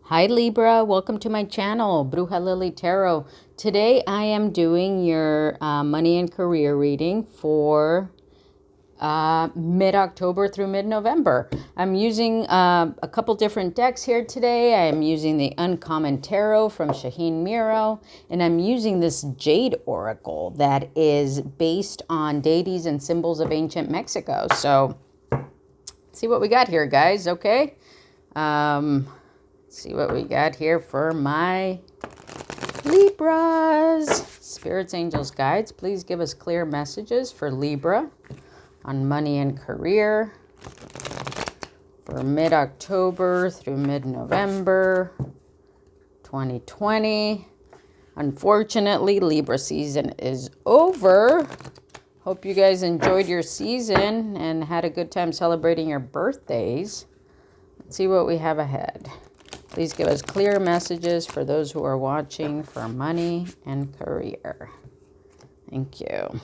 Hi Libra, welcome to my channel, Bruja Lily Tarot. Today I am doing your money and career reading for mid-October through mid-November. I'm using a couple different decks here today. I am using the Uncommon Tarot from Shaheen Miro, and I'm using this Jade Oracle that is based on deities and symbols of ancient Mexico. So let's see what we got here, guys, okay? See what we got here for my Libras. Spirits, angels, guides, please give us clear messages for Libra on money and career for mid-October through mid-November 2020. Unfortunately, Libra season is over. Hope you guys enjoyed your season and had a good time celebrating your birthdays. Let's see what we have ahead. Please give us clear messages for those who are watching for money and career. Thank you.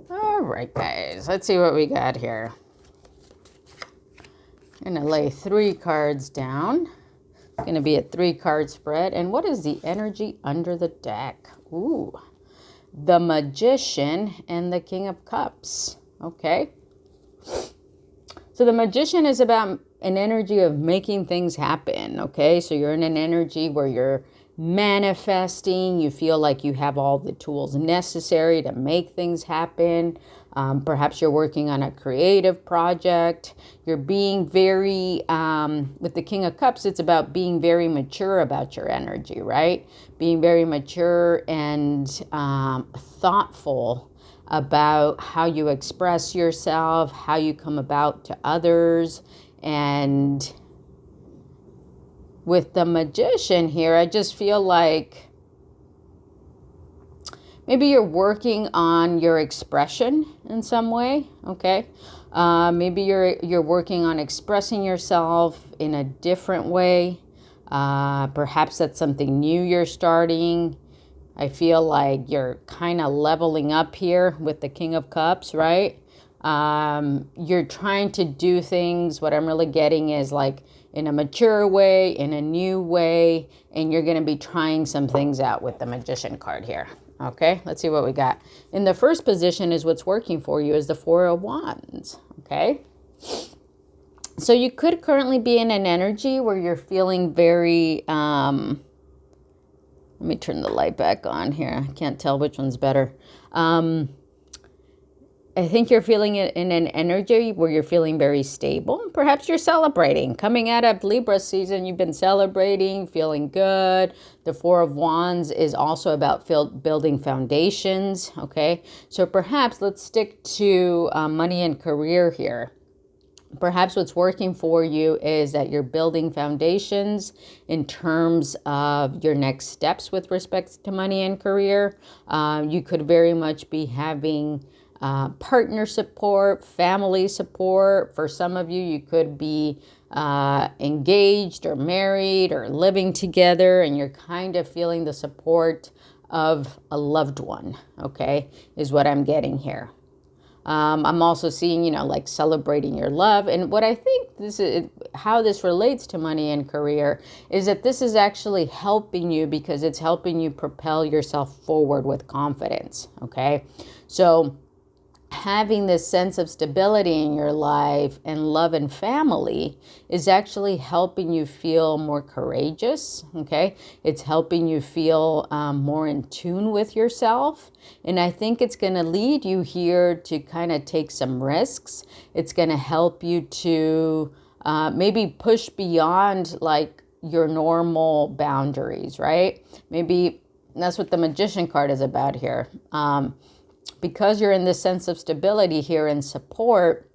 All right, guys, let's see what we got here. I'm going to lay 3 cards down. It's going to be a 3-card spread. And what is the energy under the deck? Ooh, the Magician and the King of Cups. Okay. So the Magician is about an energy of making things happen, okay? So you're in an energy where you're manifesting. You feel like you have all the tools necessary to make things happen. Perhaps you're working on a creative project. You're being very, with the King of Cups, it's about being very mature about your energy, right? Being very mature and thoughtful about how you express yourself, how you come about to others. And with the Magician here, I just feel like maybe you're working on your expression in some way, okay? Maybe you're working on expressing yourself in a different way. Perhaps that's something new you're starting. I feel like you're kind of leveling up here with the King of Cups, right? You're trying to do things. What I'm really getting is like in a mature way, in a new way, and you're going to be trying some things out with the Magician card here. Okay, let's see what we got. In the first position is what's working for you is the 4 of Wands, okay? So you could currently be in an energy where you're feeling very... let me turn the light back on here. I can't tell which one's better. I think you're feeling it in an energy where you're feeling very stable. Perhaps you're celebrating. Coming out of Libra season, you've been celebrating, feeling good. The 4 of Wands is also about building foundations, okay? So perhaps let's stick to money and career here. Perhaps what's working for you is that you're building foundations in terms of your next steps with respect to money and career. You could very much be having partner support, family support. For some of you, you could be engaged or married or living together, and you're kind of feeling the support of a loved one, okay, is what I'm getting here. I'm also seeing, like celebrating your love. And what I think this is, how this relates to money and career is that this is actually helping you because it's helping you propel yourself forward with confidence. Okay. So having this sense of stability in your life and love and family is actually helping you feel more courageous, okay? It's helping you feel more in tune with yourself. And I think it's going to lead you here to kind of take some risks. It's going to help you to maybe push beyond like your normal boundaries, right? Maybe that's what the Magician card is about here. Because you're in this sense of stability here and support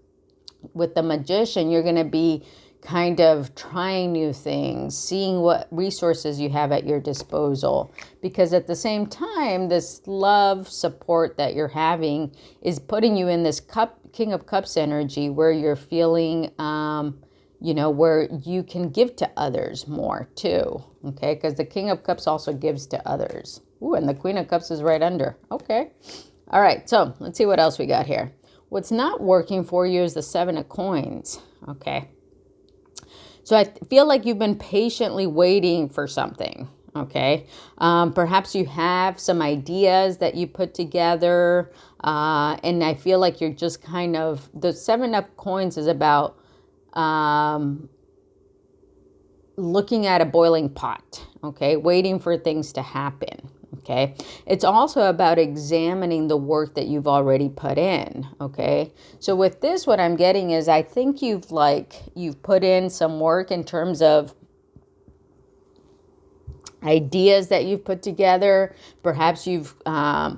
with the Magician, you're going to be kind of trying new things, seeing what resources you have at your disposal. Because at the same time, this love support that you're having is putting you in this King of Cups energy where you're feeling, where you can give to others more too. Okay, because the King of Cups also gives to others. Ooh, and the Queen of Cups is right under. Okay. All right, so let's see what else we got here. What's not working for you is the Seven of Coins, okay? So I feel like you've been patiently waiting for something, okay? Perhaps you have some ideas that you put together, and I feel like you're just kind of, the Seven of Coins is about looking at a boiling pot, okay? Waiting for things to happen. Okay. It's also about examining the work that you've already put in. Okay. So with this, what I'm getting is I think you've put in some work in terms of ideas that you've put together. Perhaps you've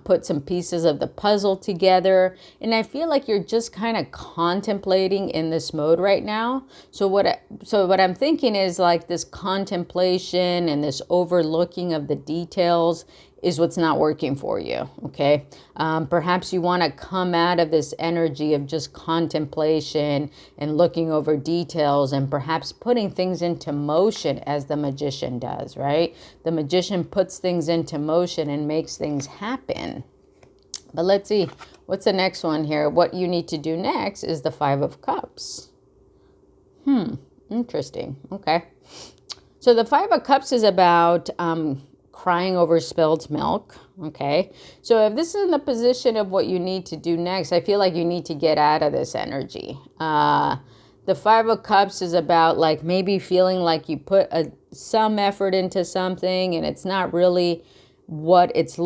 put some pieces of the puzzle together. And I feel like you're just kind of contemplating in this mode right now. So what I'm thinking is like this contemplation and this overlooking of the details is what's not working for you, okay? Perhaps you want to come out of this energy of just contemplation and looking over details and perhaps putting things into motion as the magician does, right? The magician puts things into motion and makes things happen. But let's see, what's the next one here? What you need to do next is the Five of Cups. Interesting, okay. So the Five of Cups is about crying over spilled milk, okay? So if this is in the position of what you need to do next, I feel like you need to get out of this energy. The Five of Cups is about like maybe feeling like you put some effort into something and it's not really what it's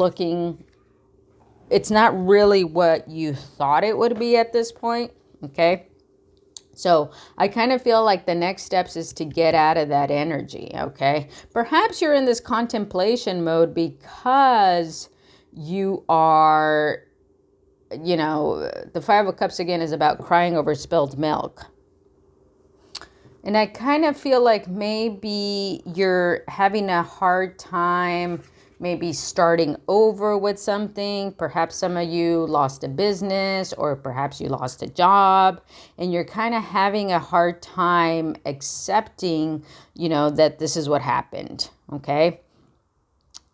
not really what you thought it would be at this point, okay? So I kind of feel like the next steps is to get out of that energy, okay? Perhaps you're in this contemplation mode because you are, the Five of Cups again is about crying over spilled milk. And I kind of feel like maybe you're having a hard time maybe starting over with something. Perhaps some of you lost a business or perhaps you lost a job and you're kind of having a hard time accepting, that this is what happened, okay?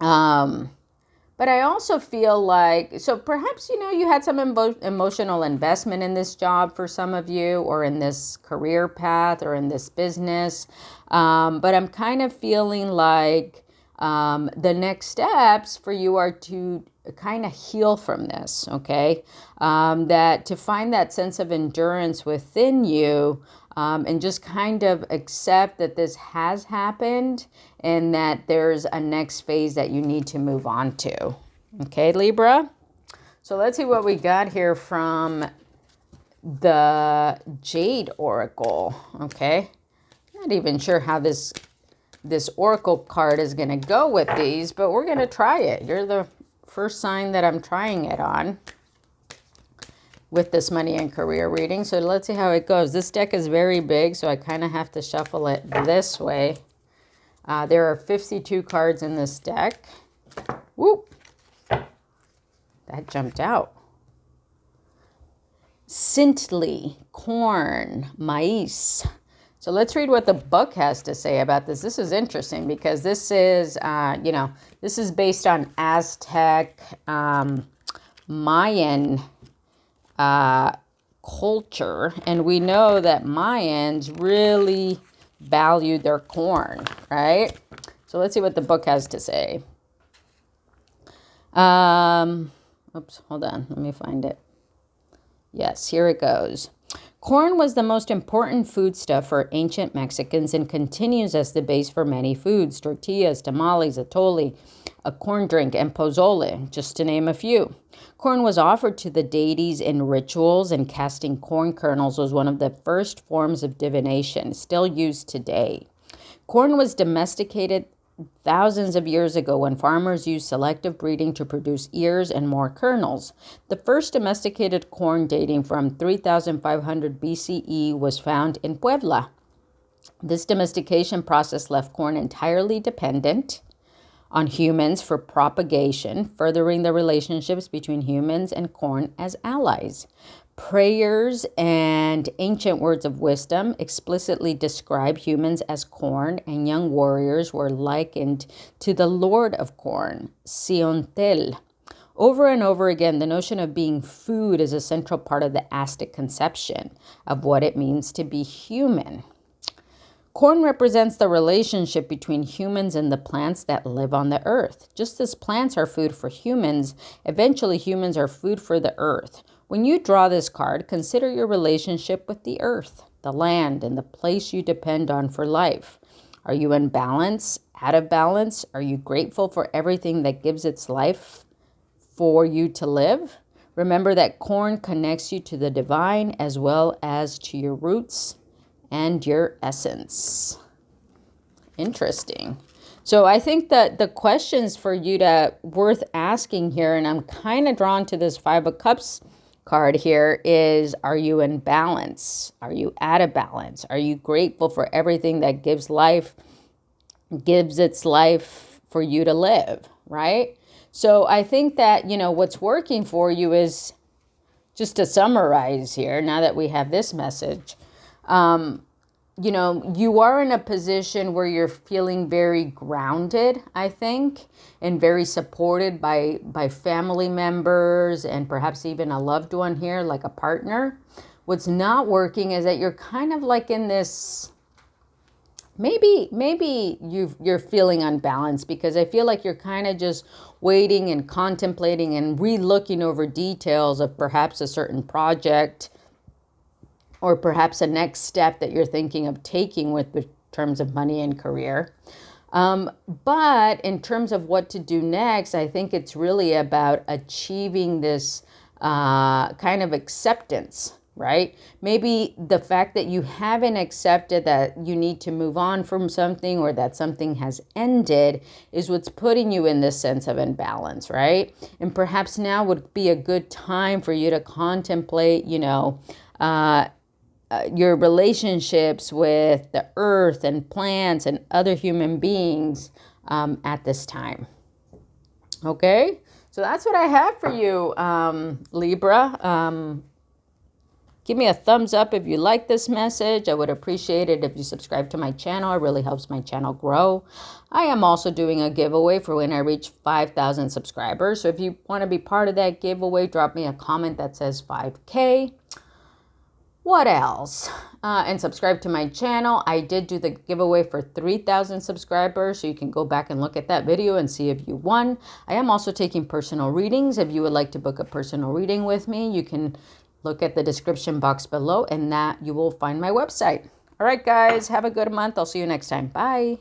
But I also feel like, so perhaps, you had some emotional investment in this job for some of you or in this career path or in this business. But I'm kind of feeling like the next steps for you are to kind of heal from this, okay? That to find that sense of endurance within you and just kind of accept that this has happened and that there's a next phase that you need to move on to. Okay, Libra? So let's see what we got here from the Jade Oracle, okay? Not even sure how this Oracle card is going to go with these, but we're going to try it. You're the first sign that I'm trying it on with this money and career reading. So let's see how it goes. This deck is very big, so I kind of have to shuffle it this way. There are 52 cards in this deck. Whoop! That jumped out. Scintly, corn, maíz. So let's read what the book has to say about this. This is interesting because this is, this is based on Aztec, Mayan culture. And we know that Mayans really valued their corn, right? So let's see what the book has to say. Oops, hold on. Let me find it. Yes, here it goes. Corn was the most important foodstuff for ancient Mexicans and continues as the base for many foods: tortillas, tamales, atole, a corn drink, and pozole, just to name a few. Corn was offered to the deities in rituals, and casting corn kernels was one of the first forms of divination, still used today. Corn was domesticated thousands of years ago when farmers used selective breeding to produce ears and more kernels. The first domesticated corn dating from 3500 BCE was found in Puebla. This domestication process left corn entirely dependent on humans for propagation, furthering the relationships between humans and corn as allies. Prayers and ancient words of wisdom explicitly describe humans as corn, and young warriors were likened to the lord of corn, Siontel, Over and over again, the notion of being food is a central part of the Aztec conception of what it means to be human. Corn represents the relationship between humans and the plants that live on the earth. Just as plants are food for humans, eventually humans are food for the earth. When you draw this card, consider your relationship with the earth, the land, and the place you depend on for life. Are you in balance, out of balance? Are you grateful for everything that gives its life for you to live? Remember that corn connects you to the divine as well as to your roots and your essence. Interesting. So I think that the questions for you to worth asking here, and I'm kind of drawn to this 5 of Cups card here, is, are you in balance? Are you out of balance? Are you grateful for everything that gives its life for you to live, right? So I think that, what's working for you is, just to summarize here, now that we have this message, you are in a position where you're feeling very grounded, I think, and very supported by family members and perhaps even a loved one here, like a partner. What's not working is that you're kind of like in this, maybe you're feeling unbalanced, because I feel like you're kind of just waiting and contemplating and re-looking over details of perhaps a certain project, or perhaps a next step that you're thinking of taking with the terms of money and career. But in terms of what to do next, I think it's really about achieving this kind of acceptance, right? Maybe the fact that you haven't accepted that you need to move on from something, or that something has ended, is what's putting you in this sense of imbalance, right? And perhaps now would be a good time for you to contemplate, your relationships with the earth and plants and other human beings at this time. Okay, so that's what I have for you, Libra. Give me a thumbs up if you like this message. I would appreciate it if you subscribe to my channel. It really helps my channel grow. I am also doing a giveaway for when I reach 5,000 subscribers. So if you want to be part of that giveaway, drop me a comment that says 5K. What else? And subscribe to my channel. I did do the giveaway for 3,000 subscribers, so you can go back and look at that video and see if you won. I am also taking personal readings. If you would like to book a personal reading with me, you can look at the description box below, and that you will find my website. All right, guys, have a good month. I'll see you next time. Bye.